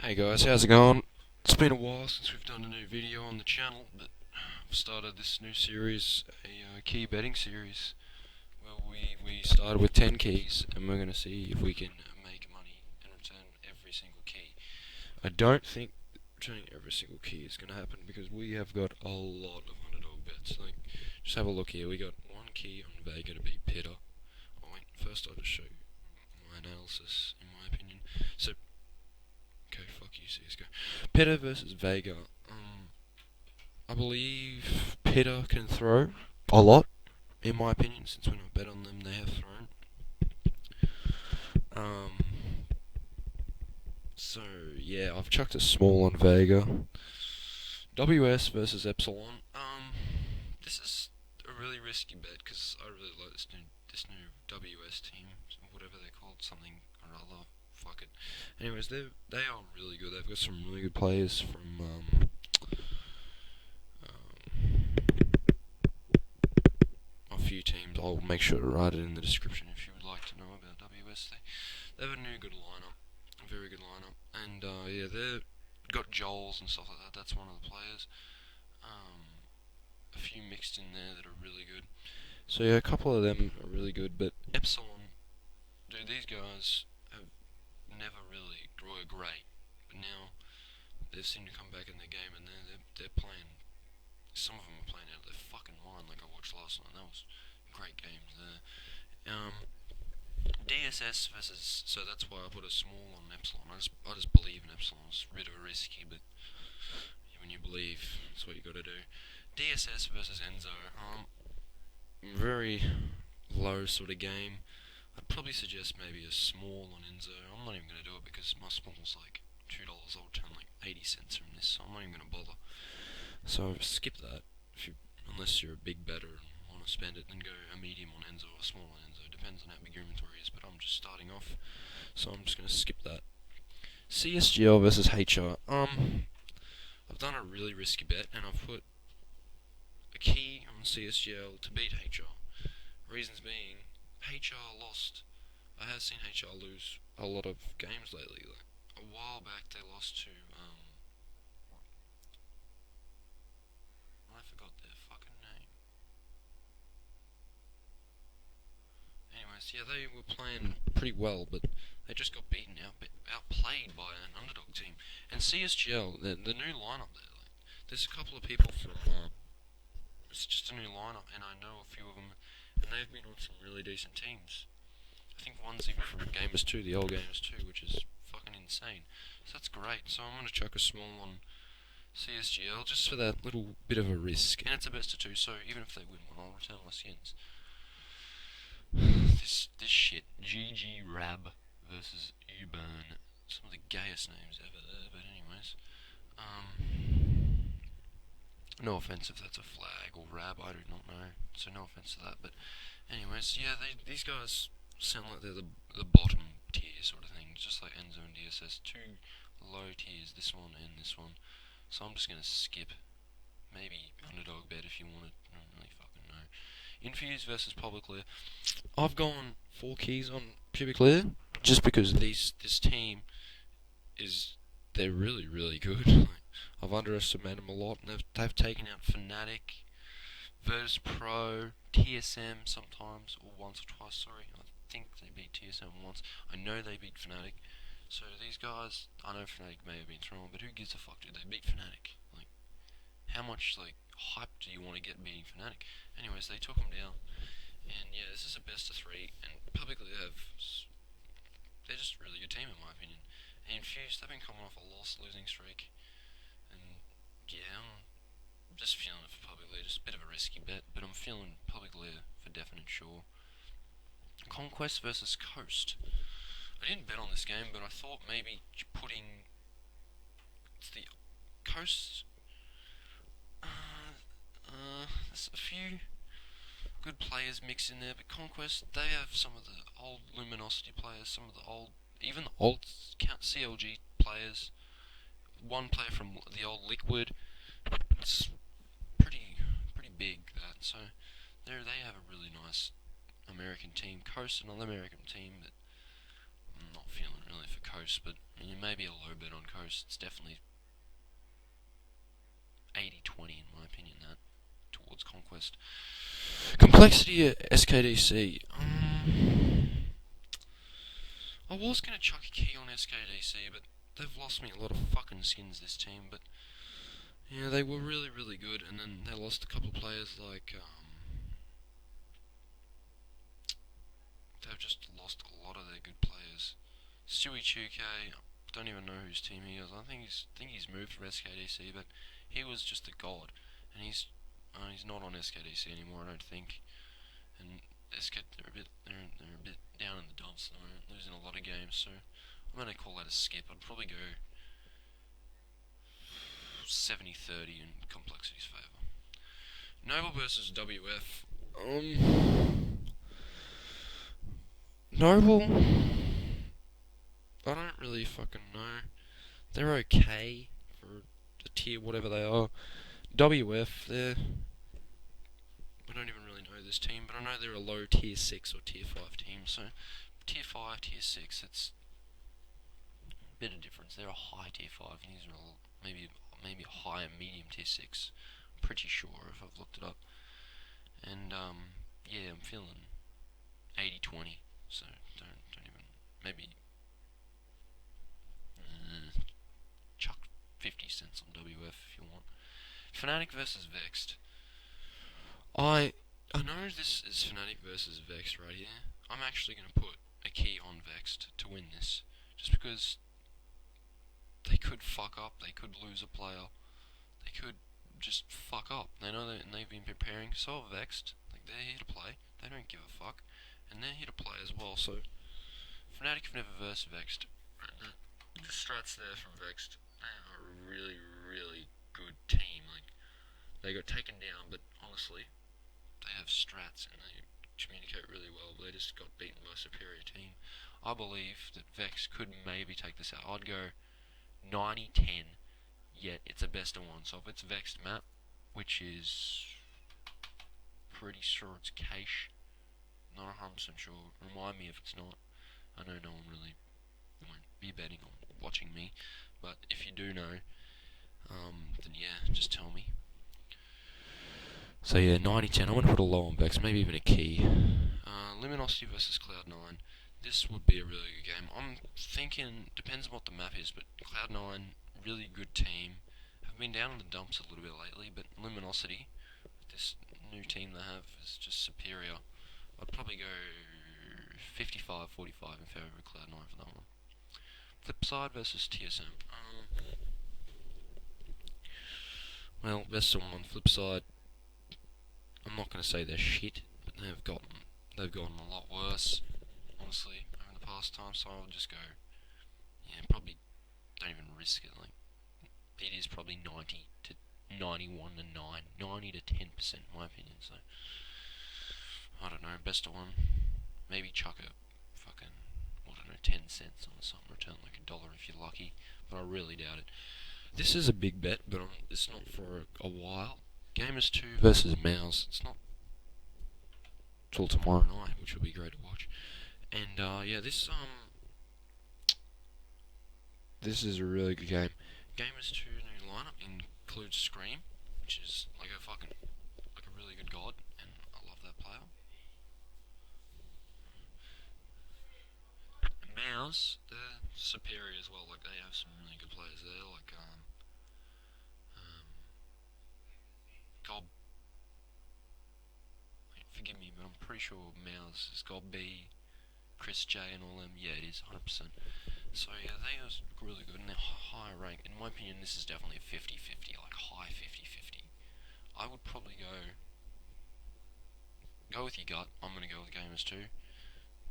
Hey guys, how's it going? It's been a while since we've done a new video on the channel, but I've started this new series, a key betting series. Well, we started with 10 keys, and we're going to see if we can make money and return every single key. I don't think returning every single key is going to happen because we have got a lot of underdog bets. Like, just have a look here. We got one key on Vega to beat Pitta. Oh wait, first I'll just show you my analysis, in my opinion. So, okay, fuck you, CSGO. Pitta versus Vega. I believe Pitta can throw a lot, in my opinion, since when I bet on them, they have thrown. Um, so yeah, I've chucked a small on Vega. WS versus Epsilon. This is a really risky bet because I really like this new WS team, whatever they're called, something or other. Fuck it. Anyways, they are really good. They've got some really good players from a few teams. I'll make sure to write it in the description if you would like to know about WS. They have a new good lineup, a very good lineup, and yeah, they've got Joels and stuff like that. That's one of the players. A few mixed in there that are really good. So yeah, a couple of them are really good, but Epsilon, dude, these guys have never really were great, but now they seem to come back in the game, and they're playing. Some of them are playing out of their fucking mind, like I watched last night. That was great games there. DSS versus, so that's why I put a small on Epsilon. I just believe in Epsilon. It's a bit of a risky, but when you believe, that's what you got to do. DSS versus Enzo. Very low sort of game. I'd probably suggest maybe a small on Enzo. I'm not even going to do it because my small's like $2. I'll turn like 80 cents from this, so I'm not even going to bother. So skip that. Unless you're a big bettor and want to spend it, then go a medium on Enzo or a small on Enzo. Depends on how big your inventory is, but I'm just starting off, so I'm just going to skip that. CSGO versus HR. I've done a really risky bet, and I've put a key on CSGL to beat HR. Reasons being, HR lost. I have seen HR lose a lot of games lately. Like, a while back, they lost to I forgot their fucking name. Anyways, yeah, they were playing pretty well, but they just got beaten outplayed by an underdog team. And CSGL, the new lineup there, like, there's a couple of people from, it's just a new lineup, and I know a few of them, and they've been on some really decent teams. I think one's even from Gamers 2, the old Gamers 2, which is fucking insane. So that's great. So I'm going to chuck a small on CSGL just for that little bit of a risk. And it's a best of two, so even if they win one, I'll return my skins. This shit. GG Rab versus Uburn. Some of the gayest names ever there, but anyways. No offense if that's a flag or Rab, I do not know. So no offense to that, but anyways, yeah, these guys sound like they're the bottom tier sort of thing, just like Enzo and DSS. Two low tiers, this one and this one. So I'm just gonna skip. Maybe underdog bet if you want it. I don't really fucking know. Infuse versus Public Clear. I've gone 4 keys on Pubic Clear just because this team they're really really good. Like, I've underestimated them a lot, and they've taken out Fnatic, Virtus Pro, TSM sometimes, or once or twice. Sorry, I think they beat TSM once. I know they beat Fnatic. So these guys, I know Fnatic may have been thrown, but who gives a fuck? Dude, they beat Fnatic. Like, how much like hype do you want to get beating Fnatic? Anyways, they took them down, and yeah, this is a best of 3, and publicly they're just a really good team in my opinion. And Infused, they've been coming off a losing streak, and yeah, I'm just feeling it for Public Leader. Just a bit of a risky bet, but I'm feeling Public Leader for definite sure. Conquest versus Coast. I didn't bet on this game, but I thought maybe putting the Coast. There's a few good players mixed in there, but Conquest, they have some of the old Luminosity players, some of the old, even the old CLG players. One player from the old Liquid. It's pretty big that. So they have a really nice American team. Coast, another American team that I'm not feeling really for Coast, but maybe a low bet on Coast. It's definitely 80-20 in my opinion, that, towards Conquest. Complexity at SKDC. I was going to chuck a key on SKDC, but they've lost me a lot of fucking skins, this team, but yeah, they were really, really good, and then they lost a couple of players like, they've just lost a lot of their good players. Stewie Chuke, don't even know whose team he is. I think he's moved from SKDC, but he was just a god, and he's not on SKDC anymore, I don't think. And they're a bit down in the dumps. They're losing a lot of games, so I'm gonna call that a skip. I'd probably go 70-30 in Complexity's favour. Noble versus WF. Noble, I don't really fucking know. They're okay for a tier whatever they are. WF, we don't even really know this team, but I know they're a low tier 6 or tier 5 team, so tier 5, tier 6, it's a bit of difference. They're a high tier 5, and these are maybe a higher medium tier 6. I'm pretty sure if I've looked it up. And yeah, I'm feeling 80-20, so don't even, maybe chuck 50 cents on WF if you want. Fnatic versus Vexed. I know this is Fnatic versus Vexed right here. I'm actually going to put a key on Vexed to win this, just because they could fuck up, they could lose a player, they could just fuck up. They know that, and they've been preparing. So Vexed, like, they're here to play, they don't give a fuck, and they're here to play as well. So Fnatic have never versed Vexed. The strats there from Vexed, they are a really, really good team. Like, they got taken down, but honestly, they have strats and they communicate really well. They just got beaten by a superior team. I believe that Vex could maybe take this out. I'd go 90-10, yet it's a best of one. So if it's Vexed map, which is pretty sure it's Cache, not 100% sure. Remind me if it's not. I know no one really won't be betting on watching me, but if you do know, then yeah, just tell me. So yeah, 90-10. I'm going to put a low on Vex, maybe even a key. Luminosity versus Cloud9. This would be a really good game. I'm thinking, depends on what the map is, but Cloud9, really good team. Have been down in the dumps a little bit lately, but Luminosity, this new team they have, is just superior. I'd probably go 55-45 in favour of Cloud9 for that one. Flipside versus TSM. Well, best of one. Flipside, I'm not going to say they're shit, but they've gotten a lot worse, honestly, over the past time. So I'll just go, yeah, probably don't even risk it. Like, it is probably 90 to 91 to 9, 90 to 10% in my opinion. So I don't know, best of one. Maybe chuck a fucking, I don't know, 10 cents on something, return like $1 if you're lucky, but I really doubt it. This is a big bet, but it's not for a while. Gamers 2 versus Mouse. It's not till tomorrow night, which will be great to watch. And yeah, this is a really good game. Gamers 2 new lineup includes Scream, which is like a really good god, and I love that player. And Mouse, they're superior as well. Like, they have some really good players there, like Gob. Forgive me, but I'm pretty sure Mouse is Gob B, Chris J, and all them. Yeah, it is 100%. So yeah, they are really good, and they're higher rank. In my opinion, this is definitely a 50-50, like high 50-50. I would probably go with your gut. I'm going to go with Gamers 2.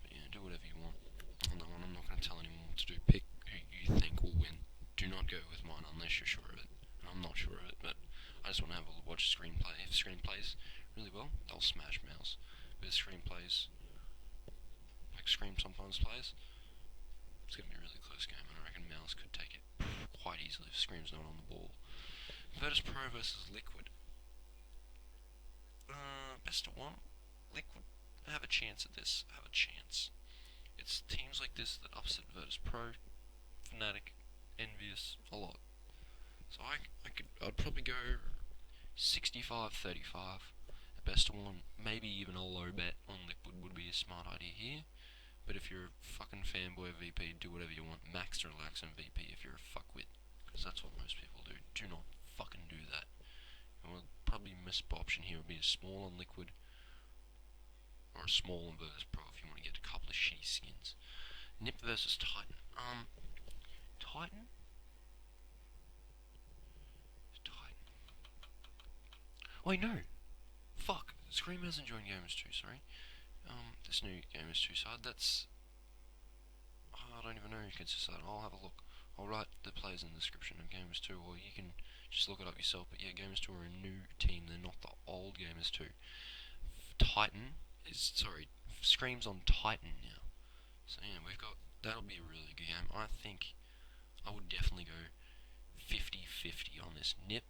But yeah, do whatever you want. I'm not going to tell anyone what to do. Pick who you think will win. Do not go with mine unless you're sure of it. And I'm not sure of it, but I just want to have a watch screenplay. If screenplays really well, they'll smash Mouse. But if screenplays, like Scream sometimes plays, it's going to be a really close game, and I reckon Mouse could take it quite easily if Scream's not on the ball. Virtus Pro versus Liquid. Best of one. Liquid have a chance at this. Have a chance. it's teams like this that upset Virtus Pro, Fnatic, Envious a lot. So I'd probably go 65-35. Best of one, maybe even a low bet on Liquid would be a smart idea here. But if you're a fucking fanboy of VP, do whatever you want. Max to relax on VP if you're a fuckwit. Because that's what most people do. Do not fucking do that. And we'll probably miss option here would be a small on Liquid. Or a small on Virtus Pro if you want to get a couple of shitty skins. Nip versus Titan. Titan? Wait, no. Fuck. Scream hasn't joined Gamers 2, sorry. This new Gamers 2 side, that's... I don't even know who consists of that. I'll have a look. I'll write the players in the description of Gamers 2, or you can just look it up yourself. But yeah, Gamers 2 are a new team. They're not the old Gamers 2. Scream's on Titan now. So yeah, that'll be a really good game. I think I would definitely go 50-50 on this. Nip,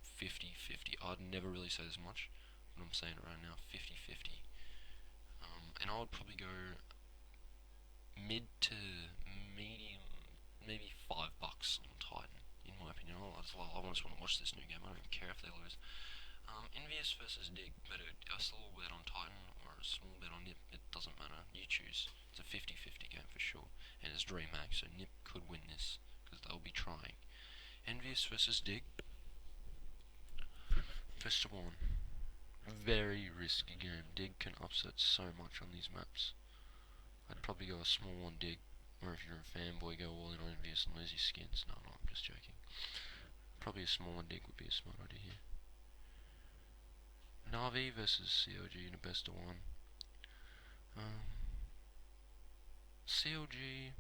50-50. I'd never really say this much, but I'm saying it right now, 50-50. And I would probably go mid to medium, maybe $5 on Titan, in my opinion. I just want to watch this new game. I don't even care if they lose. Envious versus Dig, but a small bet on Titan or a small bet on Nip, it doesn't matter. You choose. It's a 50-50 game for sure, and it's DreamHack, so Nip could win this because they'll be trying. Envious versus Dig. First of all, very risky game. Dig can upset so much on these maps. I'd probably go a small on Dig, or if you're a fanboy, go all in on Envious and lose your skins. No, I'm just joking. Probably a small on Dig would be a smart idea here. Na'Vi versus CLG in a best of one. CLG,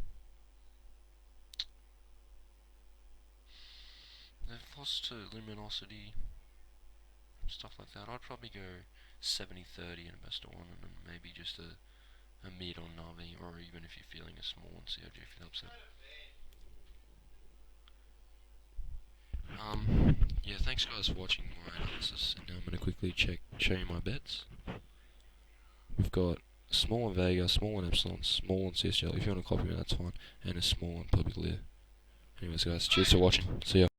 they've lost to Luminosity, stuff like that. I'd probably go 70-30 in a best of one, and then maybe just a mid on Na'Vi, or even if you're feeling a small on CLG if you're upset. Yeah, thanks guys for watching my analysis, and now I'm going to quickly show you my bets. We've got small on Vega, small on Epsilon, small on CSGO, if you want to copy me that's fine, and a small on Public Lear. Anyways guys, cheers for watching, see ya.